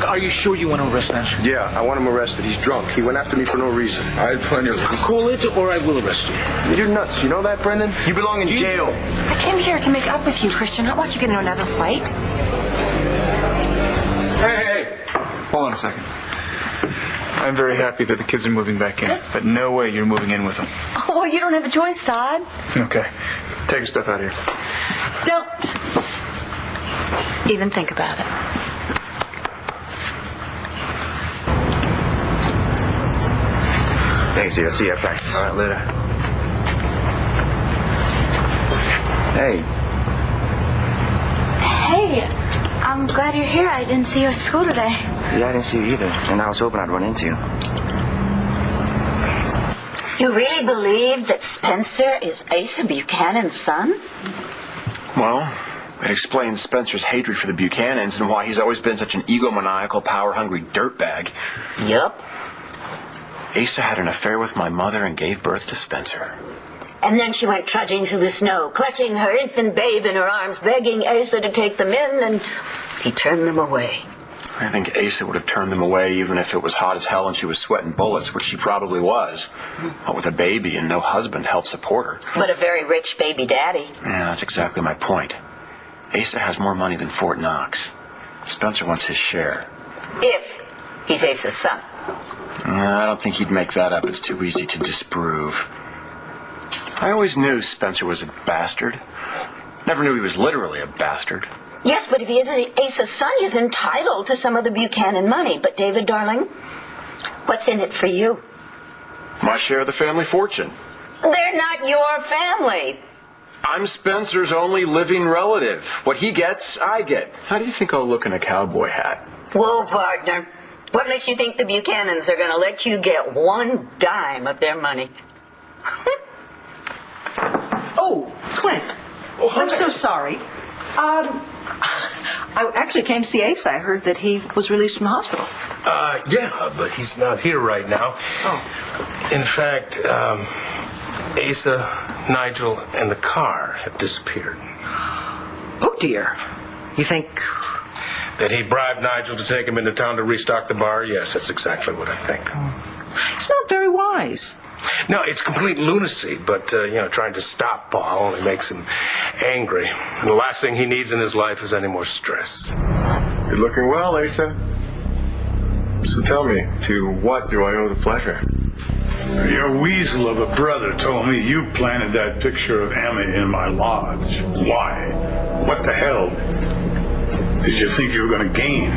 Are you sure you want to arrest Nash? Yeah, I want him arrested. He's drunk. He went after me for no reason. I had plenty of reasons. Call it or I will arrest you. You're nuts. You know that, Brendan? You belong in jail. I came here to make up with you, Christian, not watch you get into another fight. Hey! Hold on a second. I'm very happy that the kids are moving back in, but no way you're moving in with them. Oh, well, you don't have a choice, Todd. Okay. Take your stuff out of here. Don't even think about it. Thanks, dear. See you at practice. All right, later. Hey. Hey, I'm glad you're here. I didn't see you at school today. Yeah, I didn't see you either, and I was hoping I'd run into you. You really believe that Spencer is Asa Buchanan's son? Well, it explains Spencer's hatred for the Buchanans and why he's always been such an egomaniacal, power-hungry dirtbag. Yup. Asa had an affair with my mother and gave birth to Spencer. And then she went trudging through the snow, clutching her infant babe in her arms, begging Asa to take them in, and he turned them away. I think Asa would have turned them away even if it was hot as hell and she was sweating bullets, which she probably was. But with a baby and no husband to help support her. But a very rich baby daddy. Yeah, that's exactly my point. Asa has more money than Fort Knox. Spencer wants his share. If he's Asa's son. I don't think he'd make that up. It's too easy to disprove. I always knew Spencer was a bastard. Never knew he was literally a bastard. Yes, but if he is Asa's son, he's entitled to some of the Buchanan money. But, David, darling, what's in it for you? My share of the family fortune. They're not your family. I'm Spencer's only living relative. What he gets, I get. How do you think I'll look in a cowboy hat? Whoa, partner. What makes you think the Buchanans are going to let you get one dime of their money? Oh, Clint. Oh, I'm so sorry. I actually came to see Ace. I heard that he was released from the hospital. Yeah, but he's not here right now. Oh. In fact, Asa, Nigel, and the car have disappeared. Oh, dear. You think... That he bribed Nigel to take him into town to restock the bar? Yes, that's exactly what I think. It's not very wise. No, it's complete lunacy, but, trying to stop Paul only makes him angry. And the last thing he needs in his life is any more stress. You're looking well, Asa. So tell me, to what do I owe the pleasure? Your weasel of a brother told me you planted that picture of Emma in my lodge. Why? What the hell did you think you were going to gain?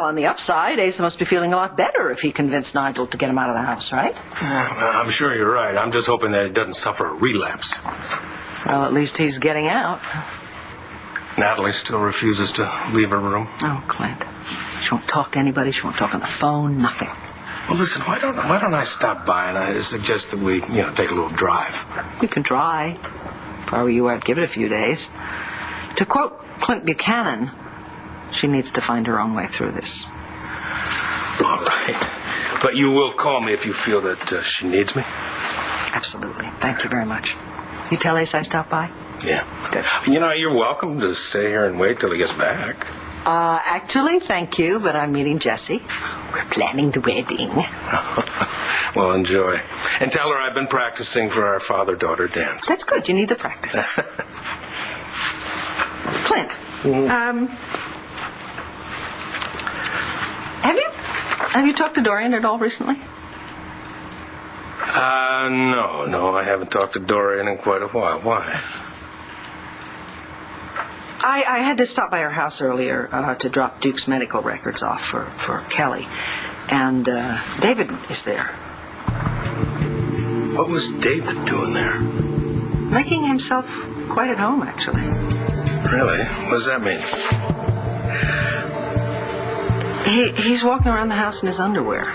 On the upside, Asa must be feeling a lot better if he convinced Nigel to get him out of the house, right? I'm sure you're right. I'm just hoping that he doesn't suffer a relapse. Well, at least he's getting out. Natalie still refuses to leave her room. Oh, Clint. She won't talk to anybody. She won't talk on the phone. Nothing. Well, listen, why don't I stop by and I suggest that we, take a little drive? We can try. If I were you, I'd give it a few days. To quote Clint Buchanan, she needs to find her own way through this. All right. But you will call me if you feel that she needs me? Absolutely. Thank you very much. You tell Ace I stopped by? Yeah. Good. You're welcome to stay here and wait till he gets back. Actually, thank you, but I'm meeting Jessie. We're planning the wedding. Well, enjoy. And tell her I've been practicing for our father-daughter dance. That's good. You need the practice. Clint, have you talked to Dorian at all recently? No, I haven't talked to Dorian in quite a while. Why? I had to stop by her house earlier to drop Duke's medical records off for Kelly. And David is there. What was David doing there? Making himself quite at home, actually. Really? What does that mean? He's walking around the house in his underwear.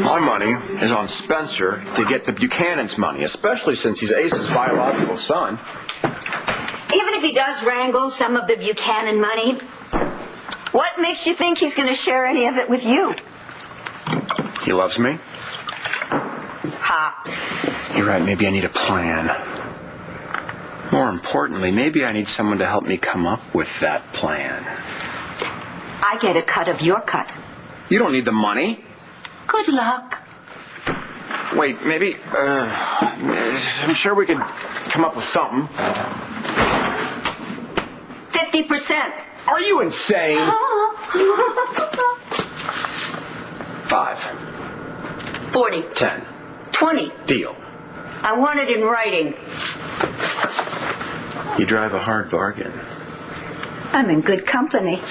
My money is on Spencer to get the Buchanan's money, especially since he's Ace's biological son. Even if he does wrangle some of the Buchanan money, what makes you think he's going to share any of it with you? He loves me. Ha. You're right, maybe I need a plan. More importantly, maybe I need someone to help me come up with that plan. I get a cut of your cut. You don't need the money. Good luck. Wait, maybe, I'm sure we could come up with something. 50%. Are you insane? 5. 40. 10. 20. Deal. I want it in writing. You drive a hard bargain. I'm in good company.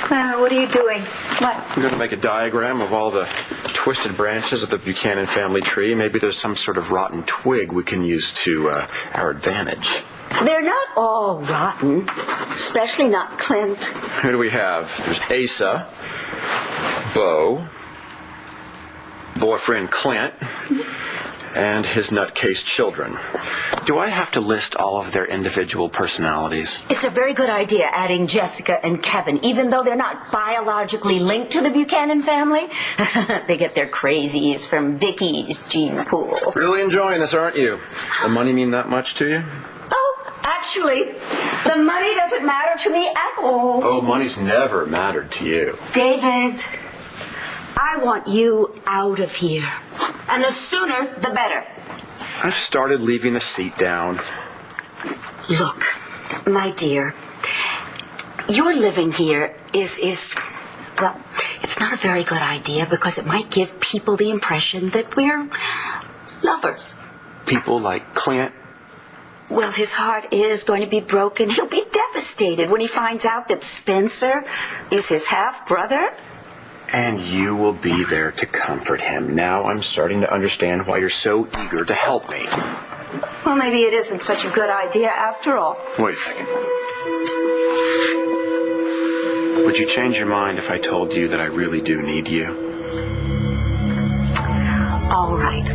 What are you doing? What? I'm going to make a diagram of all the twisted branches of the Buchanan family tree. Maybe there's some sort of rotten twig we can use to our advantage. They're not all rotten, especially not Clint. Who do we have? There's Asa, Bo, boyfriend Clint, and his nutcase children. Do I have to list all of their individual personalities? It's a very good idea adding Jessica and Kevin, even though they're not biologically linked to the Buchanan family. They get their crazies from Vicky's gene pool. Really enjoying this, aren't you? The money mean that much to you? Oh, actually, the money doesn't matter to me at all. Oh, money's never mattered to you. David, I want you out of here. And the sooner, the better. I've started leaving the seat down. Look, my dear, your living here is, well, it's not a very good idea because it might give people the impression that we're lovers. People like Clint. Well, his heart is going to be broken. He'll be devastated when he finds out that Spencer is his half-brother. And you will be there to comfort him. Now I'm starting to understand why you're so eager to help me. Well, maybe it isn't such a good idea after all. Wait a second. Would you change your mind if I told you that I really do need you? All right.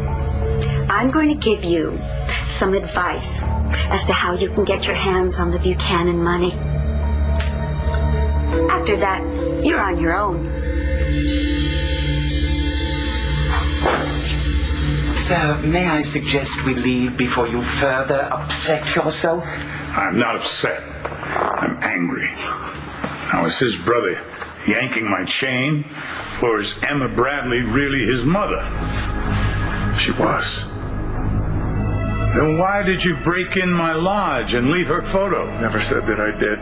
I'm going to give you some advice as to how you can get your hands on the Buchanan money. After that, you're on your own. Sir, may I suggest we leave before you further upset yourself? I'm not upset. I'm angry. Now, is his brother yanking my chain, or is Emma Bradley really his mother? She was. Then why did you break in my lodge and leave her photo? Never said that I did.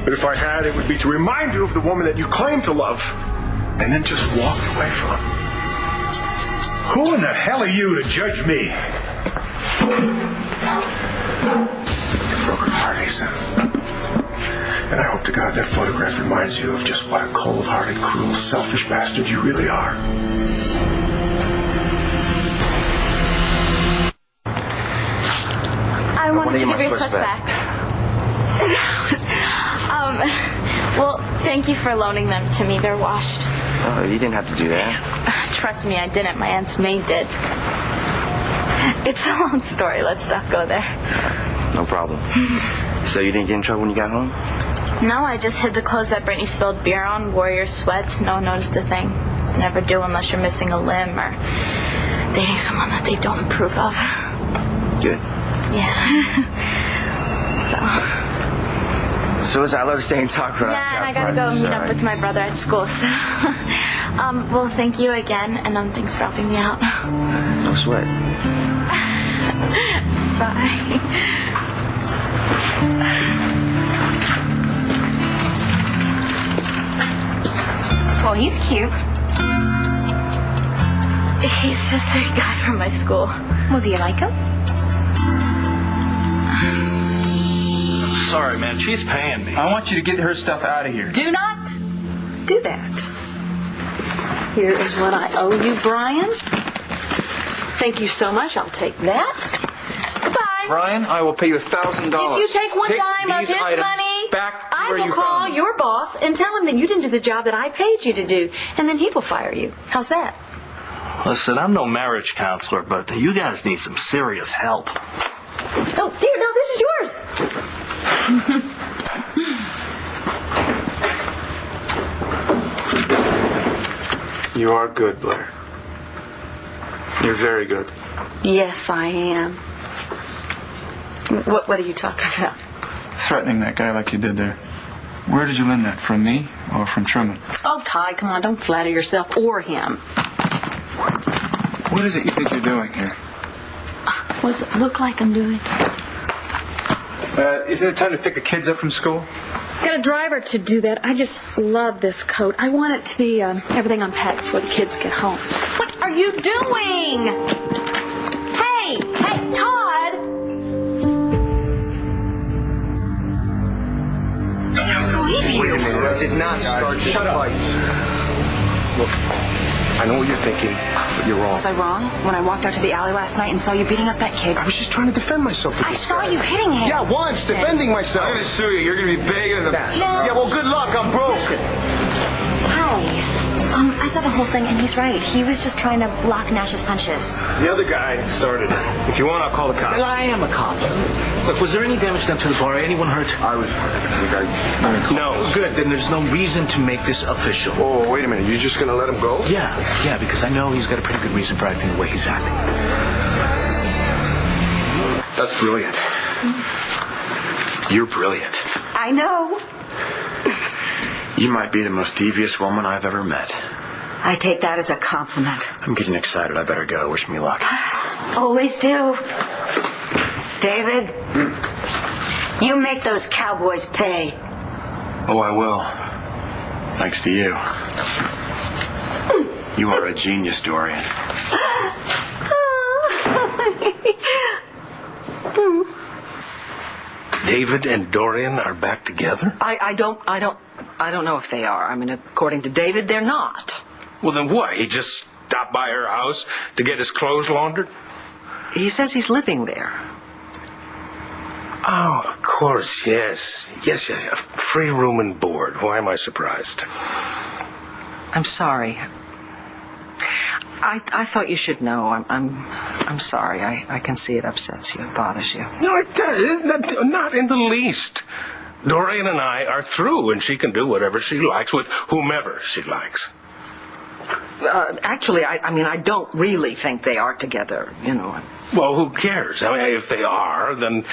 But if I had, it would be to remind you of the woman that you claim to love, and then just walk away from. Who in the hell are you to judge me? Broken heart, Asa. And I hope to God that photograph reminds you of just what a cold-hearted, cruel, selfish bastard you really are. I want to give your sweats back. Well, thank you for loaning them to me. They're washed. Oh, you didn't have to do that. Trust me, I didn't. My Aunt's maid did. It's a long story. Let's not go there. No problem. So you didn't get in trouble when you got home? No, I just hid the clothes that Brittany spilled beer on, wore your sweats. No one noticed a thing. Never do unless you're missing a limb or dating someone that they don't approve of. Good. Yeah. So is I'll stay and talk for Yeah, and I gotta go meet up with my brother at school, so... well, thank you again, and thanks for helping me out. No sweat. Bye. Well, he's cute. He's just a guy from my school. Well, do you like him? Sorry, man. She's paying me. I want you to get her stuff out of here. Do not do that. Here is what I owe you, Brian. Thank you so much. I'll take that. Goodbye. Brian, I will pay you $1,000. If you take one dime of these his items money, back to I where will you call found them. your boss and tell him that you didn't do the job that I paid you to do, and then he will fire you. How's that? Listen, I'm no marriage counselor, but you guys need some serious help. Oh, dear, no, this is yours. You are good, Blair. You're very good. Yes, I am. What are you talking about? Threatening that guy like you did there. Where did you learn that? From me or from Truman? Oh, Ty, come on, don't flatter yourself or him. What is it you think you're doing here? What does it look like I'm doing? Isn't it time to pick the kids up from school? Got a driver to do that. I just love this coat. I want it to be everything unpacked before the kids get home. What are you doing? Hey, Todd! I don't believe you. Wait a minute. That did not start this fight. Look, I know what you're thinking, but you're wrong. Was I wrong when I walked out to the alley last night and saw you beating up that kid? I was just trying to defend myself. I saw you hitting him. Yeah, once, defending myself. I'm gonna sue you. You're gonna be big in the... Yeah, well, good luck. I'm broke. Hi. I saw the whole thing, and he's right. He was just trying to block Nash's punches. The other guy started it. If you want, I'll call the cops. Well, I am a cop. Look, was there any damage done to the bar? Anyone hurt? I was hurt. No, good. Then there's no reason to make this official. Oh, wait a minute. You're just going to let him go? Yeah, because I know he's got a pretty good reason for acting the way he's acting. That's brilliant. You're brilliant. I know. You might be the most devious woman I've ever met. I take that as a compliment. I'm getting excited. I better go. Wish me luck. Always do. David, you make those cowboys pay. Oh, I will. Thanks to you. You are a genius, Dorian. David and Dorian are back together? I don't know if they are. I mean, according to David, they're not. Well, then what? He just stopped by her house to get his clothes laundered? He says he's living there. Oh, of course, yes. Yes. Free room and board. Why am I surprised? I'm sorry. I thought you should know. I'm sorry. I can see it upsets you. It bothers you. No, it does. Not in the least. Dorian and I are through, and she can do whatever she likes with whomever she likes. Actually, I don't really think they are together, you know. Well, who cares? I mean, if they are, then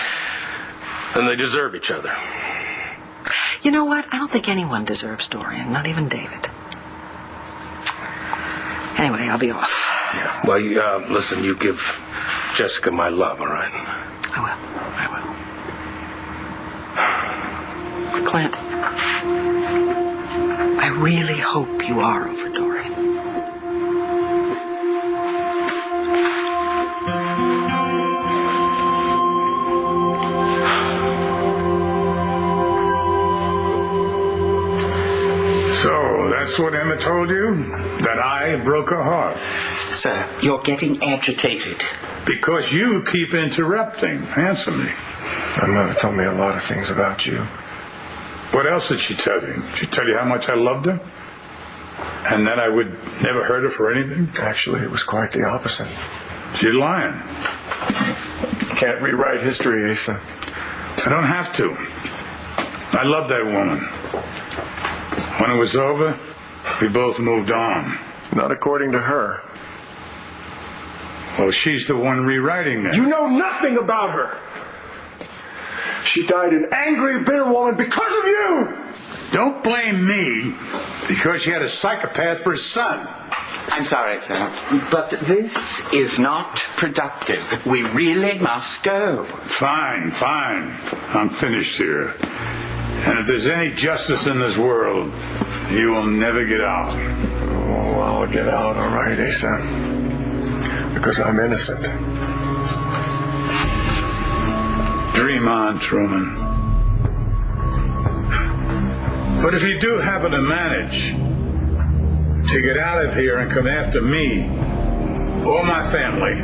they deserve each other. You know what? I don't think anyone deserves Dorian, not even David. Anyway, I'll be off. Yeah. Well, listen, you give Jessica my love, all right? I will. Clint, I really hope you are over Dorian. So, that's what Emma told you? That I broke her heart? Sir, you're getting agitated. Because you keep interrupting. Answer me. My mother told me a lot of things about you. What else did she tell you? Did she tell you how much I loved her? And that I would never hurt her for anything? Actually, it was quite the opposite. She's lying. Can't rewrite history, Asa. I don't have to. I loved that woman. When it was over, we both moved on. Not according to her. Well, she's the one rewriting that. You know nothing about her. She died an angry, bitter woman because of you! Don't blame me because she had a psychopath for a son. I'm sorry, sir, but this is not productive. We really must go. Fine. I'm finished here. And if there's any justice in this world, you will never get out. Oh, I'll get out, all right, Asa. Because I'm innocent. Dream on, Truman. But if you do happen to manage to get out of here and come after me or my family,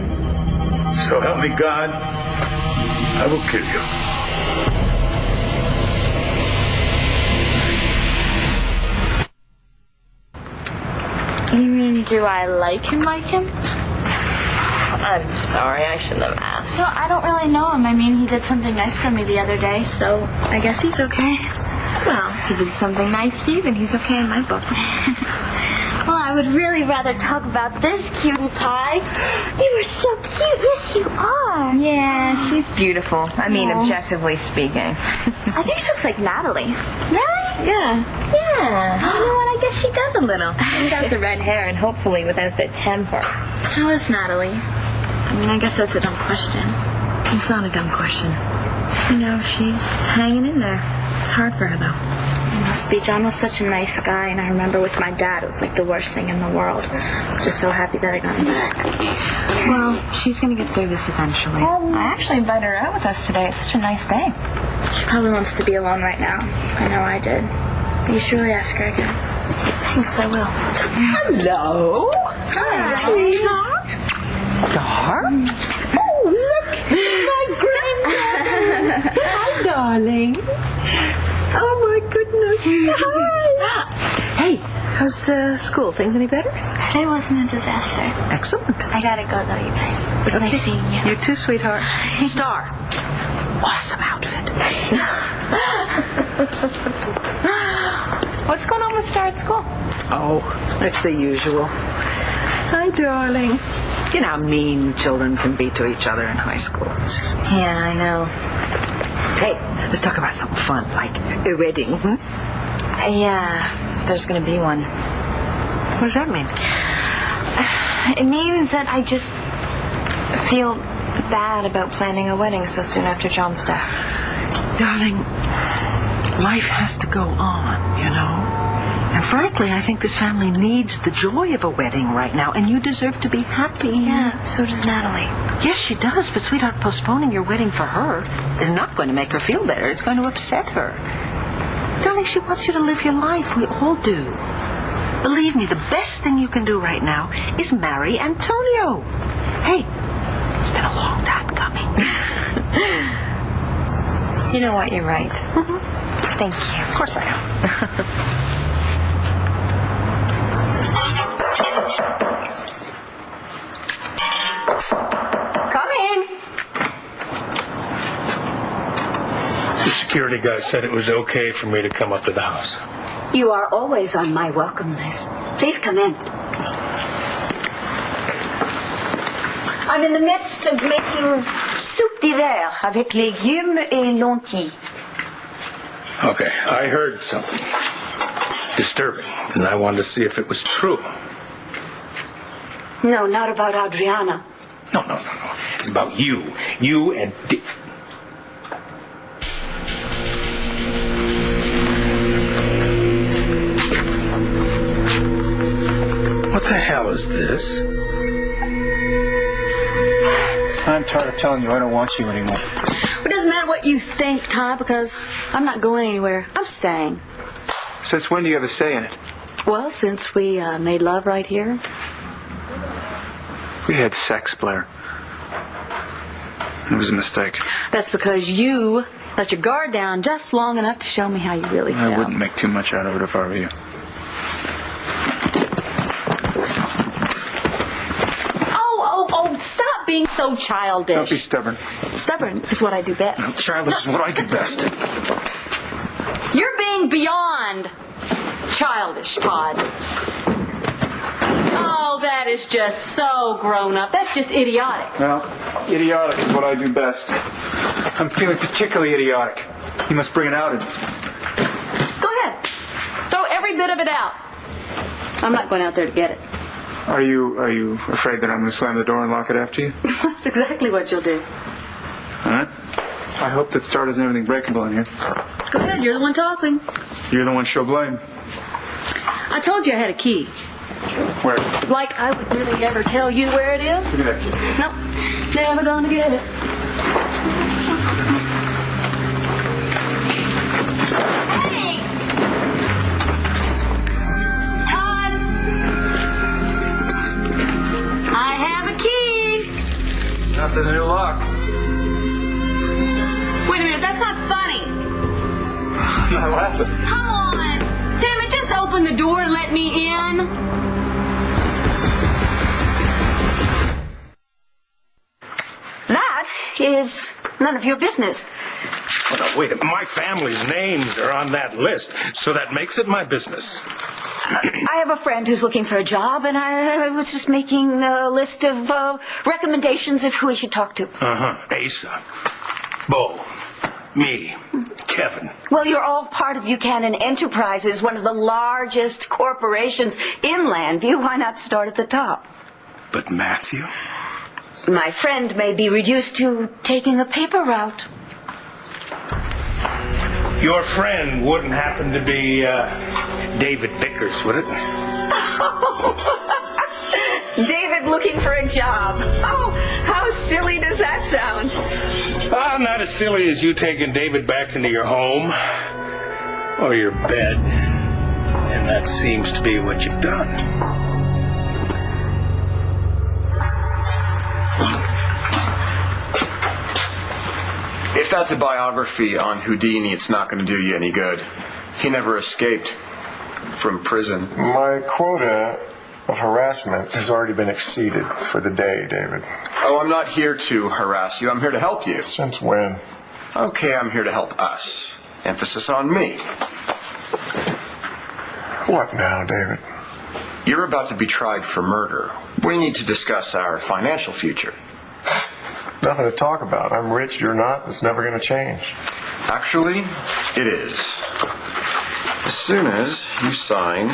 so help me God, I will kill you. You mean, do I like him? I'm sorry, I shouldn't have asked. So I don't really know him. I mean, he did something nice for me the other day, so I guess he's okay. Well, he did something nice for you, and he's okay in my book. Well, I would really rather talk about this cutie pie. You are so cute. Yes, you are. Yeah, she's beautiful. I mean, Oh. objectively speaking. I think she looks like Natalie. Really? Yeah. Yeah. You know what? I guess she does a little. Without the red hair and hopefully without the temper. How is Natalie? I mean, I guess that's a dumb question. It's not a dumb question. You know, she's hanging in there. It's hard for her, though. You know, Speech, John was such a nice guy, and I remember with my dad, it was like the worst thing in the world. I'm just so happy that I got him back. Well, she's going to get through this eventually. I actually invited her out with us today. It's such a nice day. She probably wants to be alone right now. I know I did. You should really ask her again. Thanks, I will. Hello? Hi. Sweetheart? Star? Oh, look! My granddaughter! Hi, darling. Oh, my goodness. Hi. Hey, how's school? Things any better? Today wasn't a disaster. Excellent. I gotta go, though, you guys. It was nice seeing you. You too, sweetheart. Star. Awesome outfit. What's going on with Star at school? Oh, it's the usual. Hi, darling. You know how mean children can be to each other in high school. Yeah, I know. Hey, let's talk about something fun, like a wedding. Yeah, there's going to be one. What does that mean? It means that I just feel bad about planning a wedding so soon after John's death. Darling, life has to go on, you know. And frankly, I think this family needs the joy of a wedding right now, and you deserve to be happy. Yeah, so does Natalie. Yes, she does, but sweetheart, postponing your wedding for her is not going to make her feel better. It's going to upset her. Darling, she wants you to live your life. We all do. Believe me, the best thing you can do right now is marry Antonio. Hey, it's been a long time coming. You know what? You're right. Thank you. Of course I am. Come in. The security guy said it was okay for me to come up to the house. You are always on my welcome list. Please come in. I'm in the midst of making soupe d'hiver avec légumes et lentilles. Okay, I heard something disturbing, and I wanted to see if it was true. No, not about Adriana. No. It's about you. You and Dick. What the hell is this? I'm tired of telling you I don't want you anymore. It doesn't matter what you think, Todd, because I'm not going anywhere. I'm staying. Since when do you have a say in it? Well, since we made love right here. We had sex, Blair. It was a mistake. That's because you let your guard down just long enough to show me how you really feel. I wouldn't make too much out of it if I were you. Oh, stop being so childish. Don't be stubborn. Stubborn is what I do best. No, childish is what I do best. You're being beyond childish, Todd. Oh, that is just so grown up. That's just idiotic. Well, idiotic is what I do best. I'm feeling particularly idiotic. You must bring it out in me. Go ahead. Throw every bit of it out. I'm not going out there to get it. Are you afraid that I'm going to slam the door and lock it after you? That's exactly what you'll do. All right. I hope that Star doesn't have anything breakable in here. Go ahead. You're the one tossing. You're the one she'll blame. I told you I had a key. Where? Like I would really ever tell you where it is? Give me that key. Nope. Never gonna get it. happen. Come on. Damn it, just open the door and let me in. That is none of your business. Oh, now, wait a minute. My family's names are on that list, so that makes it my business. I have a friend who's looking for a job, and I was just making a list of recommendations of who he should talk to. Asa, Bo, me, Kevin. Well, you're all part of Buchanan Enterprises, one of the largest corporations in Landview. Why not start at the top? But Matthew? My friend may be reduced to taking a paper route. Your friend wouldn't happen to be David Vickers, would it? David looking for a job. Oh, how silly does that sound? Not as silly as you taking David back into your home or your bed. And that seems to be what you've done. If that's a biography on Houdini, it's not going to do you any good. He never escaped from prison. My quota of harassment has already been exceeded for the day, David. Oh, I'm not here to harass you. I'm here to help you. Since when? Okay, I'm here to help us. Emphasis on me. What now, David? You're about to be tried for murder. We need to discuss our financial future. Nothing to talk about. I'm rich, you're not. It's never going to change. Actually, it is. As soon as you sign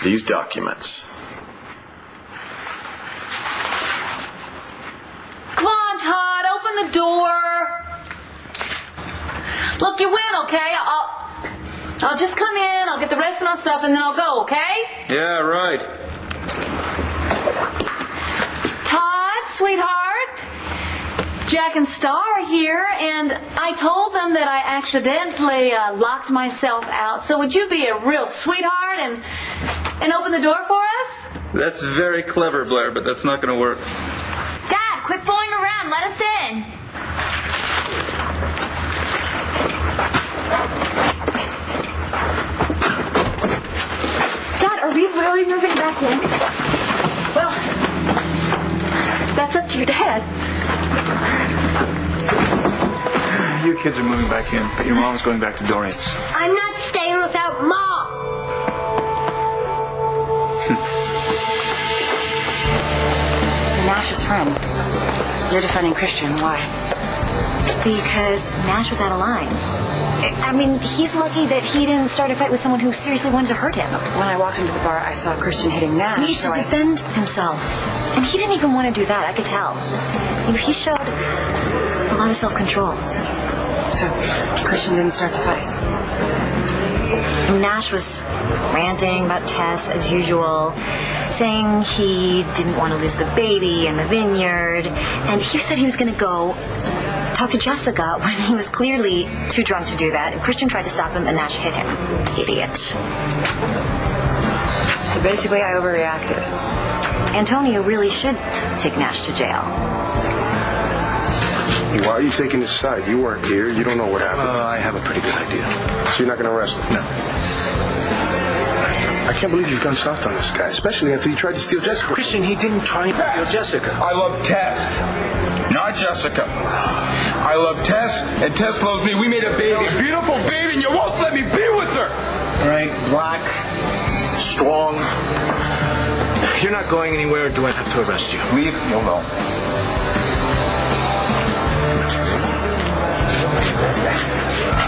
these documents. Come on, Todd, open the door. Look, you win, okay? I'll just come in, I'll get the rest of my stuff, and then I'll go, okay? Yeah, right. Todd, sweetheart, Jack and Star are here, and I told them that I accidentally locked myself out. So would you be a real sweetheart and open the door for us? That's very clever, Blair, but that's not going to work. Dad, quit fooling around. Let us in. Dad, are we really moving back in? Well, that's up to your dad. You kids are moving back in, but your mom's going back to Dorian's. I'm not staying without Mom. You're Nash's friend. You're defending Christian. Why? Because Nash was out of line. I mean, he's lucky that he didn't start a fight with someone who seriously wanted to hurt him. When I walked into the bar, I saw Christian hitting Nash. He needs to defend himself. And he didn't even want to do that, I could tell. You know, he showed a lot of self-control. So, Christian didn't start the fight. And Nash was ranting about Tess as usual, saying he didn't want to lose the baby and the vineyard. And he said he was going to go talk to Jessica when he was clearly too drunk to do that. And Christian tried to stop him, and Nash hit him. Idiot. So basically, I overreacted. Antonio really should take Nash to jail. Why are you taking his side? You weren't here. You don't know what happened. I have a pretty good idea. So you're not going to arrest him? No. I can't believe you've gone soft on this guy, especially after you tried to steal Jessica. Christian, he didn't try to steal Jessica. I love Tess, not Jessica. I love Tess, and Tess loves me. We made a baby, a beautiful baby, and you won't let me be with her. Right, black, strong. You're not going anywhere, or do I have to arrest you? Leave, you'll know.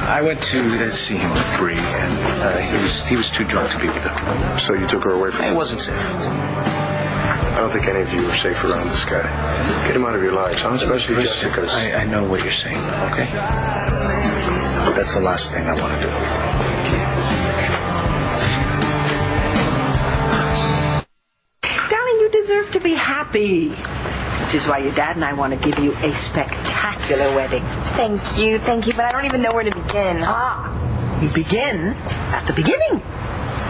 I went to see him with Bree, and he was too drunk to be with her. So you took her away from him? It wasn't safe. I don't think any of you are safe around this guy. Get him out of your lives, huh? Especially Jessica's. I know what you're saying, okay? But that's the last thing I want to do. Darling, you deserve to be happy. Which is why your dad and I want to give you a spectacular wedding. Thank you, but I don't even know where to begin. We begin at the beginning.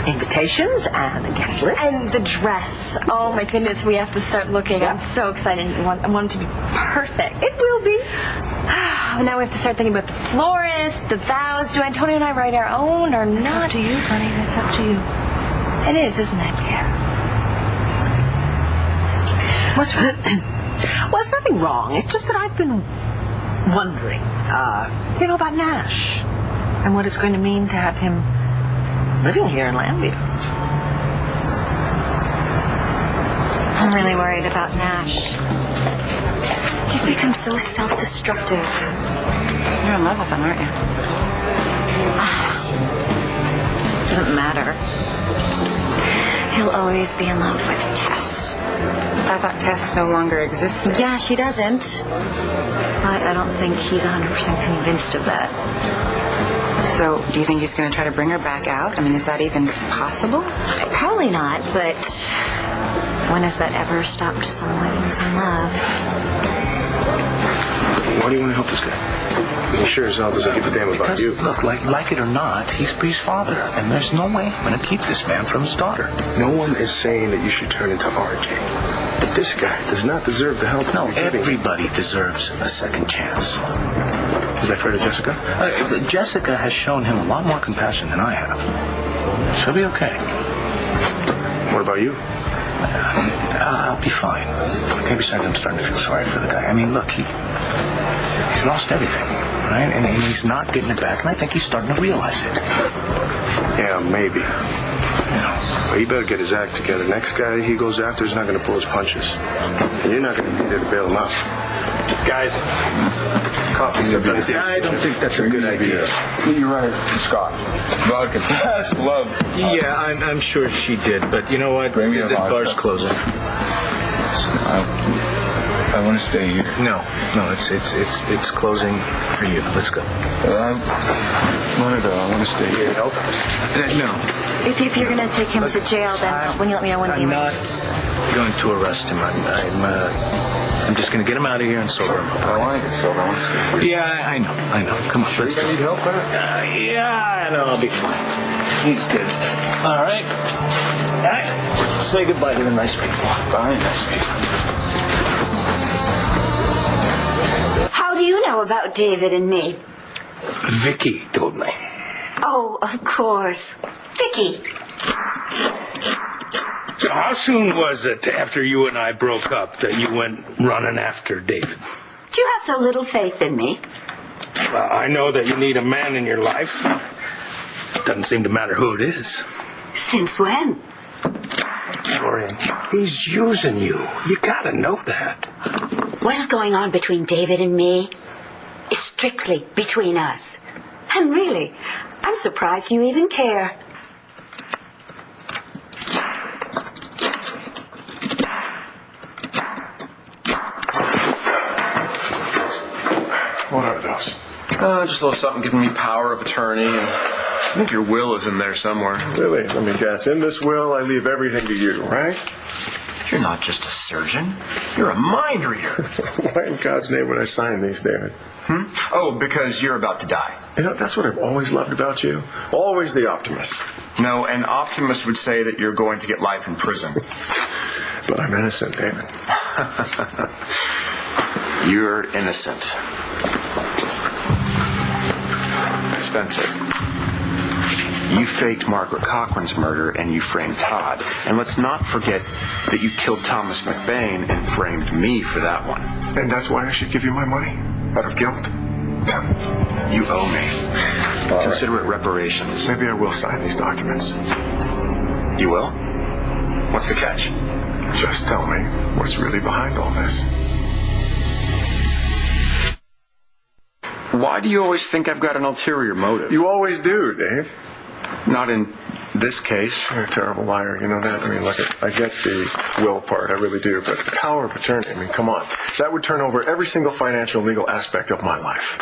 invitations and a guest list. And the dress. Oh my goodness, we have to start looking. I'm so excited. I want it to be perfect. It will be. Now we have to start thinking about the florist, the vows. Do Antonio and I write our own or It's not? up to you, honey. It's up to you. It is, isn't it? Yeah. Well, it's nothing wrong. It's just that I've been wondering, about Nash and what it's going to mean to have him living here in Lambview. I'm really worried about Nash. He's become so self-destructive. You're in love with him, aren't you? Doesn't matter. He'll always be in love with Tess. I thought Tess no longer existed. Yeah, she doesn't. But I don't think he's 100% convinced of that. So, do you think he's going to try to bring her back out? I mean, is that even possible? Probably not, but when has that ever stopped someone who's in love? Why do you want to help this guy? He sure as hell doesn't give a damn about Because, you. look, like it or not, he's Bree's father, and there's no way I'm going to keep this man from his daughter. No one is saying that you should turn into RJ. But this guy does not deserve the help. No, you're giving. everybody deserves a second chance. Is that fair to Jessica? Jessica has shown him a lot more compassion than I have. She'll be okay. What about you? I'll be fine. Okay, besides, I'm starting to feel sorry for the guy. I mean, look, he's lost everything, right? And he's not getting it back, and I think he's starting to realize it. Yeah, maybe. Well, he better get his act together. Next guy he goes after is not going to pull his punches. And you're not going to be there to bail him out. Guys, coffee. I don't think that's a good idea. You're right, Scott. Vodka. Yes, love. Yeah, I'm sure she did, but you know what? Bring me a The vodka. bar's closing. I want to stay here. No, it's closing for you. Let's go. I want to stay here. No. If you're going to take him to jail, then when you let me know when I'm not going to arrest him. I'm just going to get him out of here and sober him up. I want to get sober. I want to stay here. Yeah, I know. Come on, let's go. You need help, man? Yeah, I know. I'll be fine. He's good. All right. All right. Say goodbye to the nice people. Bye, nice people. How do you know about David and me? Vicky told me. Oh, of course. Vicky. So how soon was it after you and I broke up that you went running after David? Do you have so little faith in me? Well, I know that you need a man in your life. Doesn't seem to matter who it is. Since when? Dorian, he's using you. You gotta know that. What is going on between David and me is strictly between us. And really, I'm surprised you even care. What are those? Just a little something giving me power of attorney, and I think your will is in there somewhere. Really? Let me guess. In this will, I leave everything to you, right? You're not just a surgeon. You're a mind reader. Why in God's name would I sign these, David? Oh, because you're about to die. You know, that's what I've always loved about you. Always the optimist. No, an optimist would say that you're going to get life in prison. But I'm innocent, David. You're innocent. Spencer, you faked Margaret Cochran's murder and you framed Todd. And let's not forget that you killed Thomas McBain and framed me for that one. And that's why I should give you my money? Out of guilt? You owe me. Consider it reparations. Maybe I will sign these documents. You will? What's the catch? Just tell me what's really behind all this. Why do you always think I've got an ulterior motive? You always do, Dave. Not in this case. You're a terrible liar, you know that? I mean, look, I get the will part, I really do, but the power of attorney, I mean, come on. That would turn over every single financial, legal aspect of my life.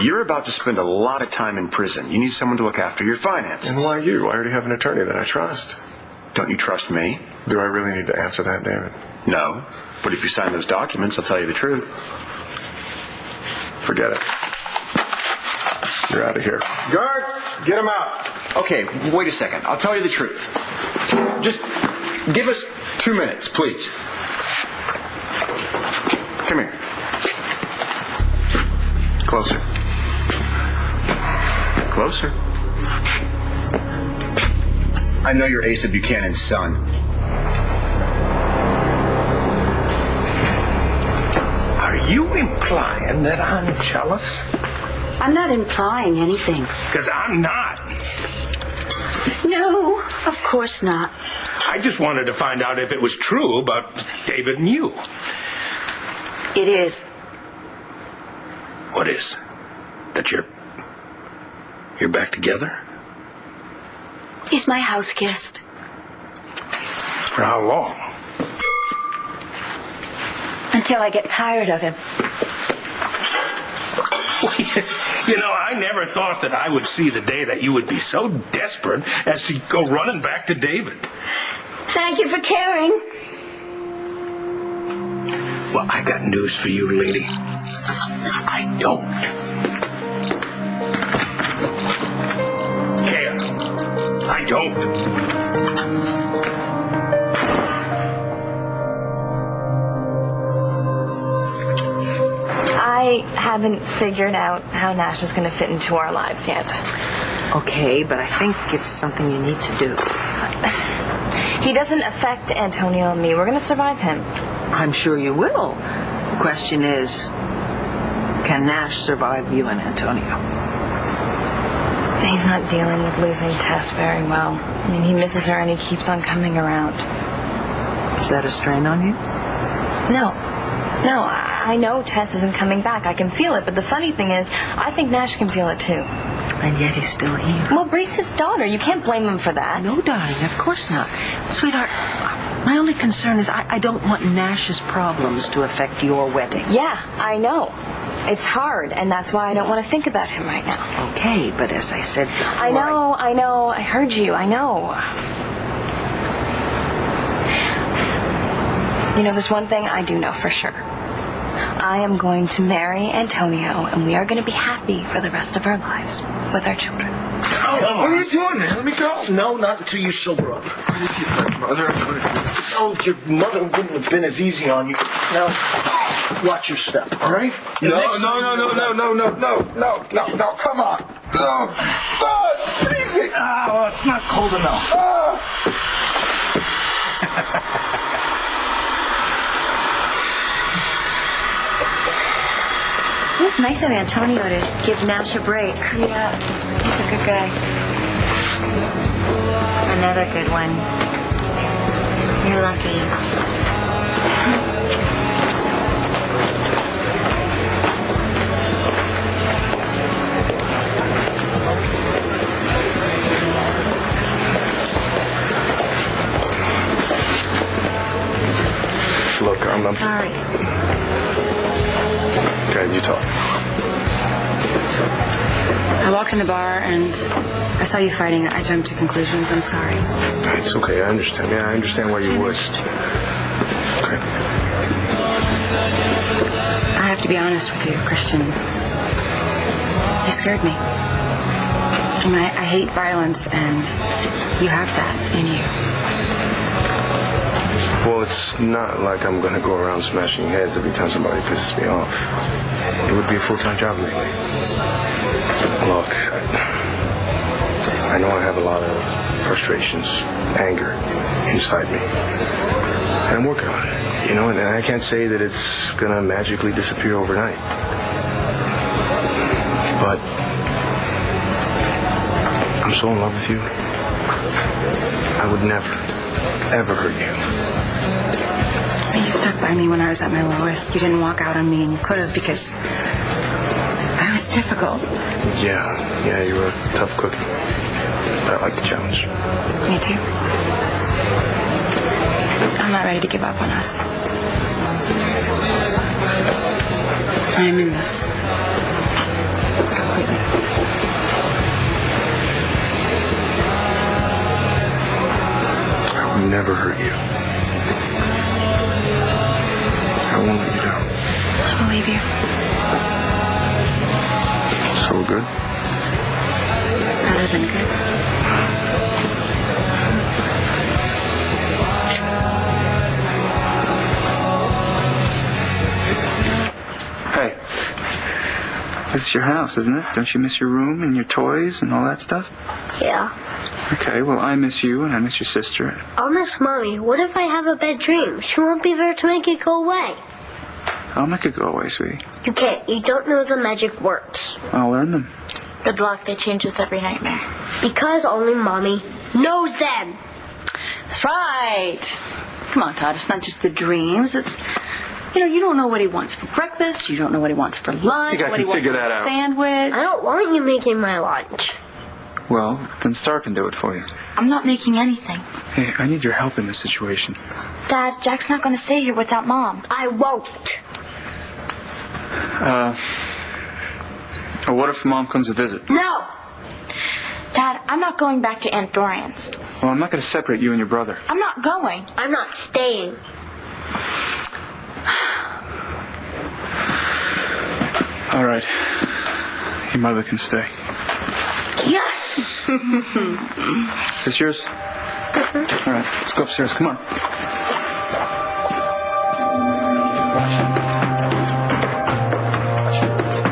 You're about to spend a lot of time in prison. You need someone to look after your finances. And why you? I already have an attorney that I trust. Don't you trust me? Do I really need to answer that, David? No. But if you sign those documents, I'll tell you the truth. Forget it. You're out of here. Guard, get him out. Okay, wait a second. I'll tell you the truth. Just give us 2 minutes, please. Come here. Closer. Closer. I know you're Asa Buchanan's son. Are you implying that I'm jealous? I'm not implying anything. Because I'm not. No, of course not. I just wanted to find out if it was true about David and you. It is. What is? That you're back together? He's my house guest. For how long? Until I get tired of him. You know, I never thought that I would see the day that you would be so desperate as to go running back to David. Thank you for caring. Well, I got news for you, lady. I don't care. I don't. I haven't figured out how Nash is going to fit into our lives yet. Okay, but I think it's something you need to do. He doesn't affect Antonio and me. We're going to survive him. I'm sure you will. The question is, can Nash survive you and Antonio? He's not dealing with losing Tess very well. I mean, he misses her and he keeps on coming around. Is that a strain on you? No, I know Tess isn't coming back. I can feel it. But the funny thing is, I think Nash can feel it too. And yet he's still here. Well, Bree's his daughter. You can't blame him for that. No, darling, of course not. Sweetheart, my only concern is I don't want Nash's problems to affect your wedding. Yeah, I know. It's hard, and that's why I don't want to think about him right now. Okay, but as I said before... I know. I heard you. I know. You know, there's one thing I do know for sure. I am going to marry Antonio, and we are going to be happy for the rest of our lives with our children. Oh, what are you doing, man? Let me go. No, not until you sober up. Mother. Oh, your mother wouldn't have been as easy on you. Now, watch your step, all right? No, come on. No, leave me. Well, it's not cold enough. It was nice of Antonio to give Nash a break. Yeah, he's a good guy. Another good one. You're lucky. Look, I'm Sorry. Okay, you talk. I walked in the bar and I saw you fighting. I jumped to conclusions. I'm sorry. It's okay. I understand. Yeah, I understand why you would. Okay. I have to be honest with you, Christian. You scared me. I mean, I hate violence, and you have that in you. Well, it's not like I'm going to go around smashing heads every time somebody pisses me off. It would be a full-time job lately. Look, I know I have a lot of frustrations, anger inside me. And I'm working on it, you know, and I can't say that it's going to magically disappear overnight. But I'm so in love with you. I would never, ever hurt you. You stuck by me when I was at my lowest. You didn't walk out on me, and you could have, because I was difficult. Yeah, you were a tough cookie. But I like the challenge. Me too. I'm not ready to give up on us. I am in this. Completely. I will never hurt you. I won't let you down. I believe you. So we're good? Better than good. It's your house, isn't it? Don't you miss your room and your toys and all that stuff? Yeah. Okay, well, I miss you and I miss your sister. I'll miss Mommy. What if I have a bad dream? She won't be there to make it go away. I'll make it go away, sweetie. You can't. You don't know the magic words. I'll learn them. Good luck. They change with every nightmare. Because only Mommy knows them. That's right. Come on, Todd. It's not just the dreams. It's, you don't know what he wants for breakfast. You don't know what he wants for lunch. I think I what can he wants figure for that out. sandwich. I don't want you making my lunch. Well, then Star can do it for you. I'm not making anything. Hey, I need your help in this situation. Dad, Jack's not going to stay here without Mom. I won't. What if Mom comes to visit? No. Dad, I'm not going back to Aunt Dorian's. Well, I'm not going to separate you and your brother. I'm not going. I'm not staying. All right. Your mother can stay. Yes! Is this yours? Mm-hmm. All right, let's go upstairs. Come on.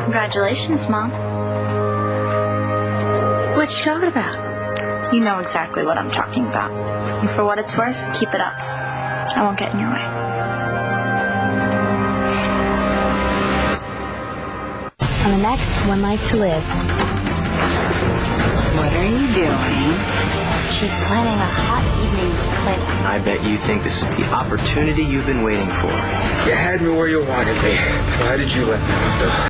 Congratulations, Mom. What you talking about? You know exactly what I'm talking about. And for what it's worth, keep it up. I won't get in your way. On the next One Life to Live. What are you doing? She's planning a hot evening with Clinton. I bet you think this is the opportunity you've been waiting for. You had me where you wanted me. Why did you let me off the